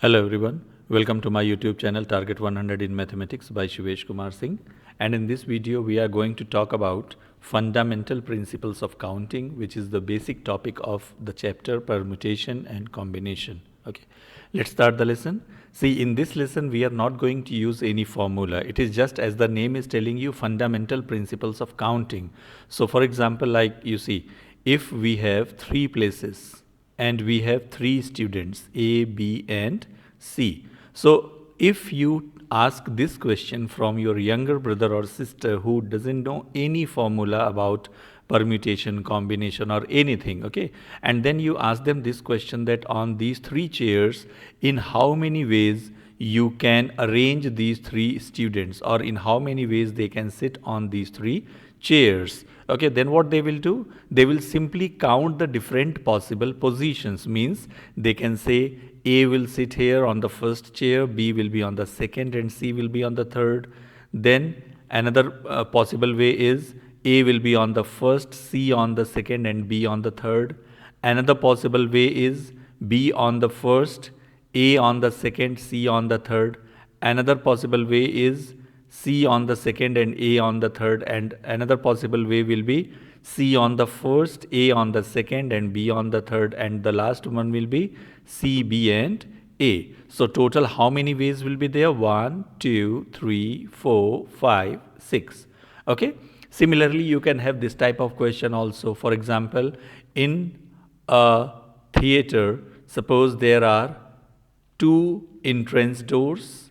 Hello everyone, welcome to my YouTube channel Target 100 in Mathematics by Shivesh Kumar Singh, and in this video we are going to talk about fundamental principles of counting, which is the basic topic of the chapter permutation and combination. Okay, let's start the lesson. See, in this lesson we are not going to use any formula. It is just, as the name is telling you, fundamental principles of counting. So for example, like you see, if we have three places and we have three students A, B and C. So if you ask this question from your younger brother or sister who doesn't know any formula about permutation, combination or anything, okay, and then you ask them this question, that on these three chairs, in how many ways you can arrange these three students, or in how many ways they can sit on these three chairs. Okay, then what they will do? They will simply count the different possible positions. Means they can say A will sit here on the first chair, B will be on the second and C will be on the third. Then another possible way is A will be on the first, C on the second and B on the third. Another possible way is B on the first, A on the second, C on the third. Another possible way is C on the second and A on the third, and another possible way will be C on the first, A on the second and B on the third, and the last one will be C, B and A. So total how many ways will be there? 1, 2, 3, 4, 5, 6. Okay. Similarly, you can have this type of question also. For example, in a theater, suppose there are two entrance doors.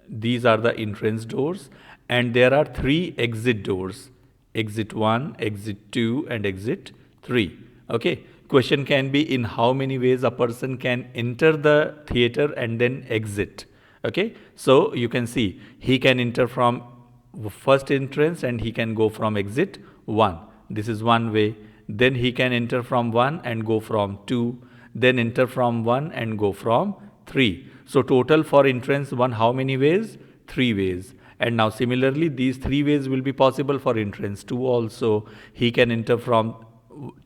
These are the entrance doors, and there are three exit doors: exit 1, exit 2 and exit 3. Okay, question can be, in how many ways a person can enter the theater and then exit. Okay, so you can see he can enter from first entrance and he can go from exit 1. This is one way. Then he can enter from 1 and go from 2, then enter from 1 and go from 3. So total for entrance 1, how many ways? 3 ways. And now similarly, these 3 ways will be possible for entrance 2 also. He can enter from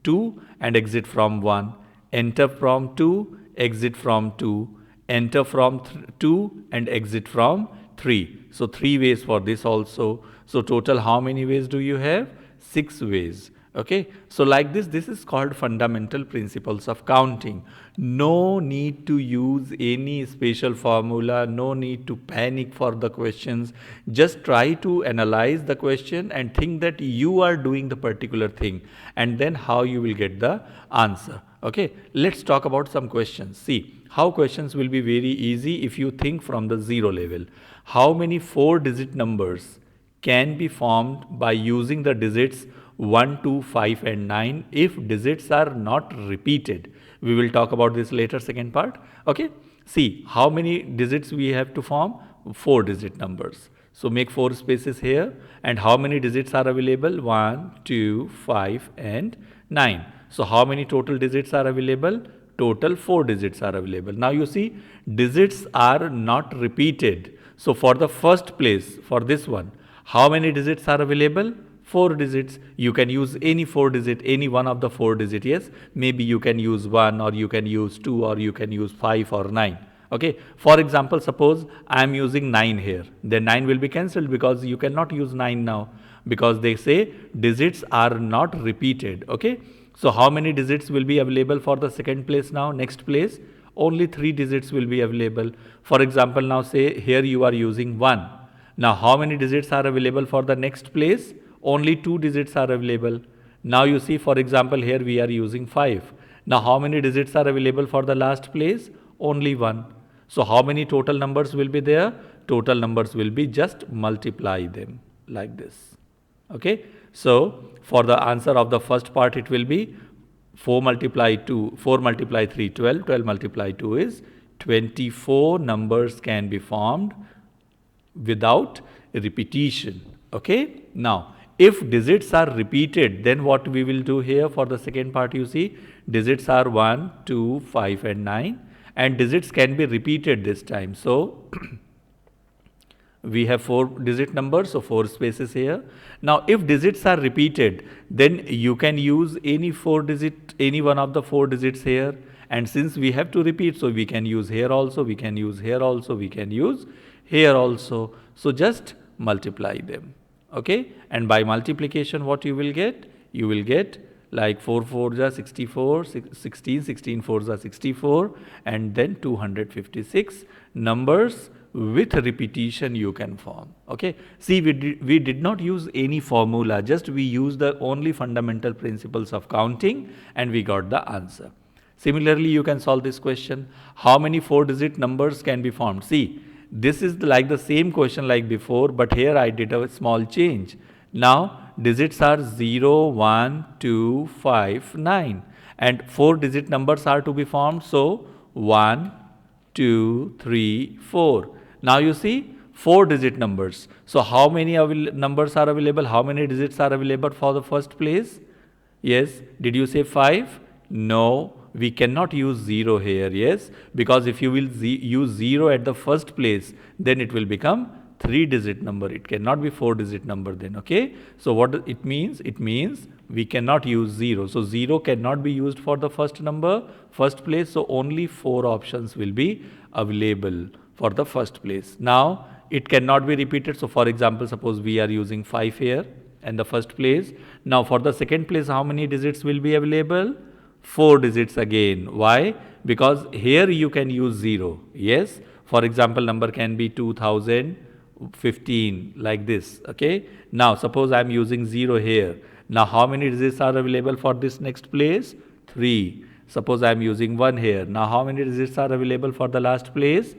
2 and exit from 1, enter from 2, exit from 2, enter from 2 and exit from 3. So 3 ways for this also. So total how many ways do you have? 6 ways. Okay, so like this is called fundamental principles of counting. No need to use any special formula, no need to panic for the questions. Just try to analyze the question and think that you are doing the particular thing, and then how you will get the answer. Okay, let's talk about some questions. See how questions will be very easy if you think from the zero level. How many 4-digit numbers can be formed by using the digits 1, 2, 5 and 9 if digits are not repeated? We will talk about this later, second part. Okay, see how many digits we have to form? 4-digit numbers. So make 4 spaces here, and how many digits are available? 1, 2, 5 and 9. So how many total digits are available? Total 4 digits are available. Now you see, digits are not repeated. So for the first place, for this one, how many digits are available? 4 digits. You can use any 4 digit, any one of the 4 digit. Yes, maybe you can use 1 or you can use 2 or you can use 5 or 9. Okay, for example, suppose I am using 9 here, then 9 will be cancelled because you cannot use 9 now, because they say digits are not repeated. Okay, so how many digits will be available for the second place now? Next place, only 3 digits will be available. For example, now say here you are using 1. Now how many digits are available for the next place? Only 2 digits are available. Now you see, for example, here we are using 5. Now how many digits are available for the last place? Only 1. So how many total numbers will be there? Total numbers will be, just multiply them like this. Okay, so for the answer of the first part, it will be 4 multiply 2, 4 multiply 3, 12, 12 multiply 2 is 24 numbers can be formed without repetition. Okay, now if digits are repeated, then what we will do here for the second part? You see, digits are 1, 2, 5 and 9, and digits can be repeated this time. So we have 4-digit numbers, so 4 spaces here. Now if digits are repeated, then you can use any 4 digit, any one of the 4 digits here, And since we have to repeat, so we can use here also, we can use here also, we can use here also. So just multiply them. Okay, and by multiplication what you will get? You will get like 4 4s are 64, 16, 16 4s are 64, and then 256 numbers with repetition you can form. Okay, see, we did not use any formula, just we used the only fundamental principles of counting and we got the answer. Similarly, you can solve this question. How many 4-digit numbers can be formed? See, this is like the same question like before, but here I did a small change. Now, digits are 0, 1, 2, 5, 9. And 4-digit numbers are to be formed. So, 1, 2, 3, 4. Now, you see 4-digit numbers. So, how many numbers are available? How many digits are available for the first place? Yes. Did you say 5? No. We cannot use 0 here, yes, because if you will use 0 at the first place, then it will become 3-digit number. It cannot be 4-digit number then, okay. So what it means? It means we cannot use 0. So 0 cannot be used for the first place. So only 4 options will be available for the first place. Now it cannot be repeated. So for example, suppose we are using 5 here in the first place. Now for the second place, how many digits will be available? 4 digits again. Why? Because here you can use 0. Yes. For example, number can be 2015 like this. Okay. Now suppose I am using 0 here. Now how many digits are available for this next place? 3. Suppose I am using 1 here. Now how many digits are available for the last place?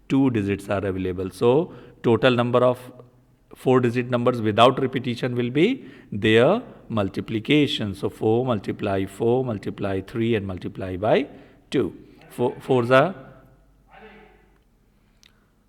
2 digits are available. So total number of 4-digit numbers without repetition will be their multiplication. So 4 multiply 4 multiply 3 and multiply by 2. 4 4s are,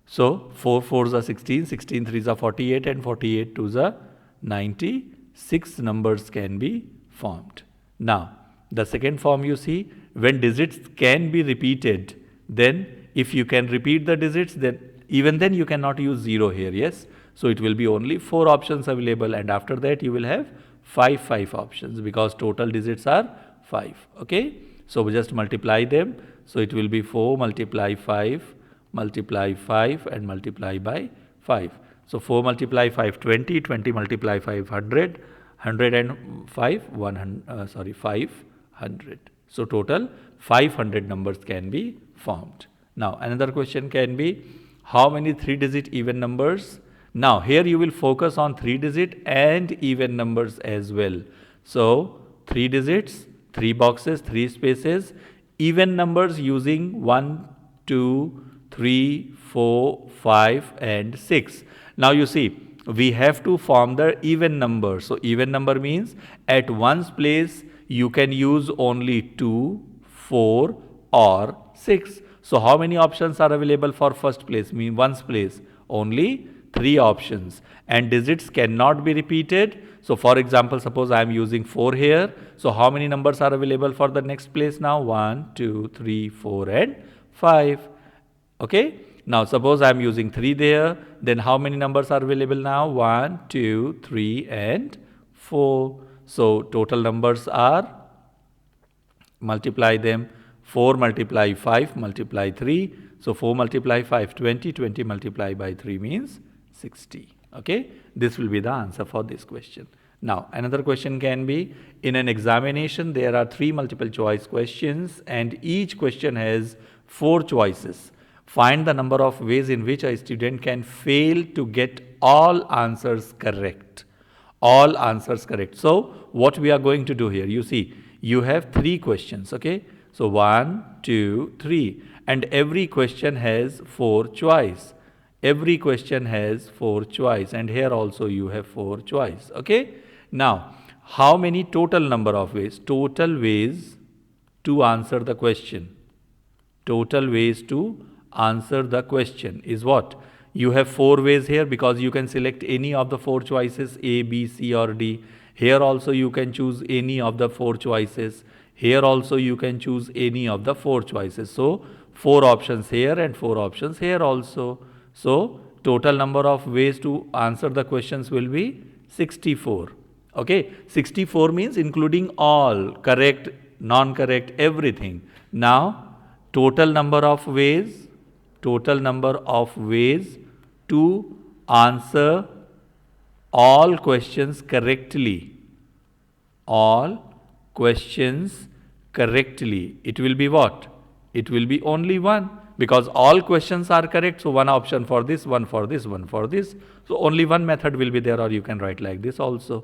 so 4 4s are 16, 16 3s are 48, and 48 2s are 96 numbers can be formed. Now the second form, you see, when digits can be repeated, then if you can repeat the digits, then even then you cannot use 0 here. Yes. So it will be only 4 options available, and after that you will have 5 options because total digits are 5. Okay. So we just multiply them. So it will be 4 multiply 5 multiply 5 and multiply by 5. So 4 multiply 5 20, 20 multiply 5 100, 105 500. So total 500 numbers can be formed. Now another question can be, how many 3-digit even numbers? Now here you will focus on 3-digit and even numbers as well. So 3 digits, 3 boxes, 3 spaces, even numbers using 1, 2, 3, 4, 5 and 6. Now you see, we have to form the even number. So even number means at one's place you can use only 2, 4 or 6. So how many options are available for first place? Mean one's place? Only 3 options, and digits cannot be repeated. So for example, suppose I am using 4 here. So how many numbers are available for the next place now? 1, 2, 3, 4 and 5. Okay. Now suppose I am using 3 there. Then how many numbers are available now? 1, 2, 3 and 4. So total numbers are, multiply them. 4 multiply 5 multiply 3. So 4 multiply 5 20, 20 multiply by 3 means 60. Okay, this will be the answer for this question. Now another question can be, in an examination there are 3 multiple choice questions and each question has 4 choices. Find the number of ways in which a student can fail to get all answers correct. All answers correct. So what we are going to do here, you see, you have 3 questions. Okay, so 1, 2, 3, and every question has 4 choice. Every question has 4 choice, and here also you have 4 choice. Okay. Now, how many total number of ways? Total ways to answer the question. Total ways to answer the question is what? You have 4 ways here because you can select any of the 4 choices, A, B, C or D. Here also you can choose any of the 4 choices. Here also you can choose any of the 4 choices. So 4 options here and 4 options here also. So total number of ways to answer the questions will be 64. Okay, 64 means including all correct, non-correct, everything. Now, total number of ways to answer all questions correctly. All questions correctly. It will be what? It will be only one, because all questions are correct. So one option for this, one for this, one for this. So only one method will be there, or you can write like this also.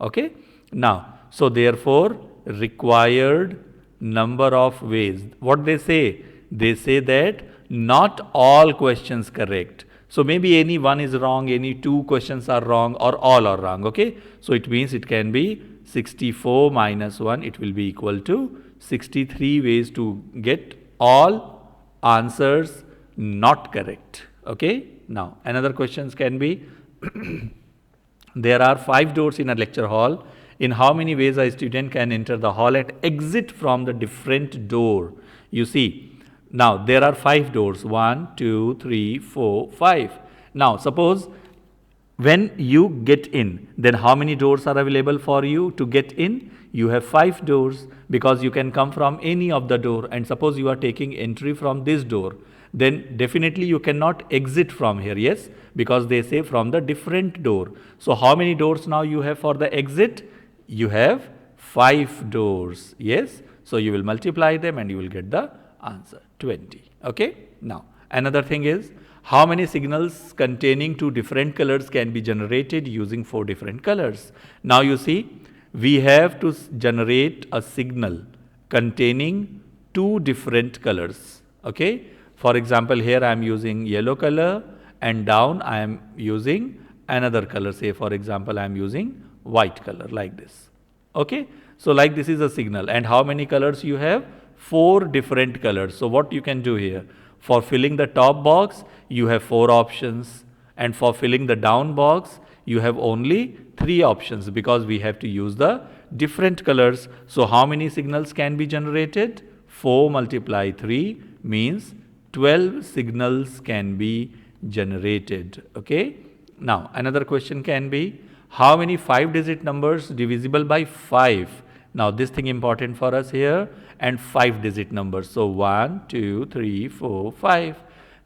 Okay. Now, so therefore, required number of ways. What they say? They say that not all questions correct. So maybe any one is wrong, any two questions are wrong, or all are wrong. Okay. So it means it can be 64 minus 1, it will be equal to 63 ways to get all answers not correct. Okay. Now, another questions can be there are 5 doors in a lecture hall. In how many ways a student can enter the hall and exit from the different door? You see, now there are 5 doors, 1, 2, 3, 4, 5. Now, suppose when you get in, then how many doors are available for you to get in? You have 5 doors, because you can come from any of the door. And suppose you are taking entry from this door, then definitely you cannot exit from here, yes, because they say from the different door. So how many doors now you have for the exit? You have 5 doors, yes. So you will multiply them and you will get the answer 20. Okay. Now, another thing is, how many signals containing 2 different colors can be generated using 4 different colors? Now you see, we have to generate a signal containing 2 different colors. Okay. For example, here I am using yellow color, and down I am using another color. Say for example, I am using white color, like this. Okay. So like this is a signal, and how many colors you have? 4 different colors. So what you can do here? For filling the top box, you have 4 options, and for filling the down box, you have only 3 options, because we have to use the different colors. So how many signals can be generated? 4 multiply 3 means 12 signals can be generated. Okay. Now, another question can be, how many 5-digit numbers divisible by 5? Now, this thing important for us here, and 5-digit numbers. So 1, 2, 3, 4, 5.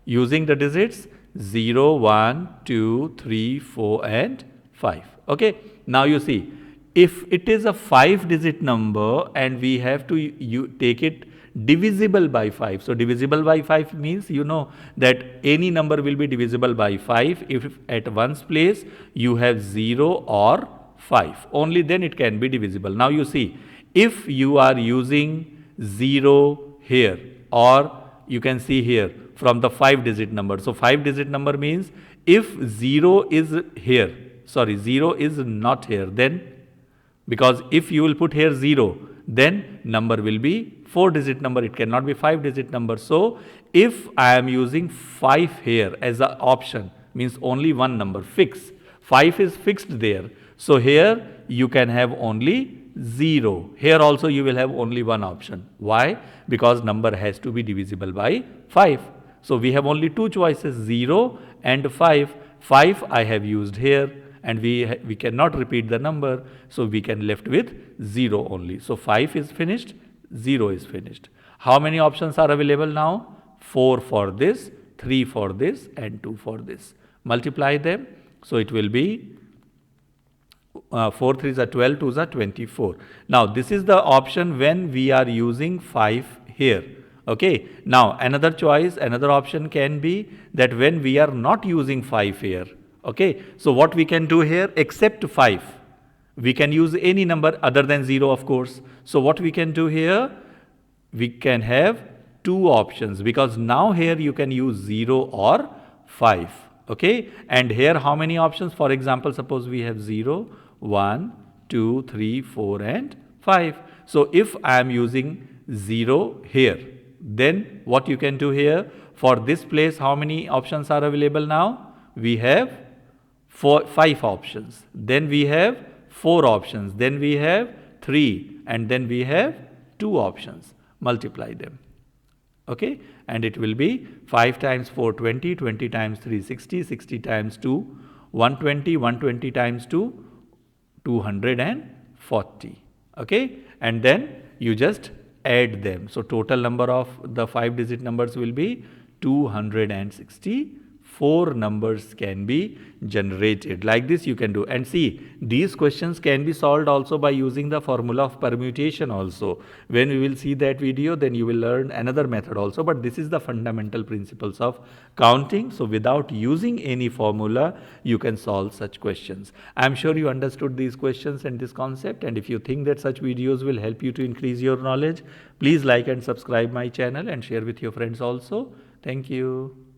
Using the digits 0, 1, 2, 3, 4 and 5. Okay. Now you see, if it is a 5-digit number and we have to take it divisible by 5. So divisible by 5 means you know that any number will be divisible by 5 if at one's place you have 0 or 5. Only then it can be divisible. Now you see, if you are using 0 here, or you can see here from the 5-digit number. So 5-digit number means if 0 is here, 0 is not here, then, because if you will put here 0, then number will be 4-digit number, it cannot be 5-digit number. So if I am using 5 here as an option, means only one number fixed. 5 is fixed there. So here you can have only 0. Here also you will have only one option. Why? Because number has to be divisible by 5. So we have only 2 choices, 0 and 5. 5 I have used here, and we cannot repeat the number. So we can left with 0 only. So 5 is finished, 0 is finished. How many options are available now? 4 for this, 3 for this and 2 for this. Multiply them. So it will be 4 3s are 12, 2s are 24. Now this is the option when we are using 5 here. Okay. Now another choice, another option can be that when we are not using 5 here. Okay. So what we can do here, except 5, we can use any number other than 0, of course. So what we can do here, we can have 2 options, because now here you can use 0 or 5. Okay. And here how many options? For example, suppose we have 0, 1, 2, 3, 4 and 5. So if I am using 0 here, then what you can do here, for this place how many options are available now? We have 5 options, then we have 4 options, then we have 3, and then we have 2 options. Multiply them. Okay. And it will be 5 times 4 20, 20 times 3 60, 60 times 2 120, 120 times 2 240. Okay. And then you just add them. So total number of the 5-digit numbers will be 264 numbers can be generated. Like this you can do. And see, these questions can be solved also by using the formula of permutation also. When we will see that video, then you will learn another method also, but this is the fundamental principles of counting. So without using any formula, you can solve such questions. I am sure you understood these questions and this concept, and if you think that such videos will help you to increase your knowledge, please like and subscribe my channel and share with your friends also. Thank you.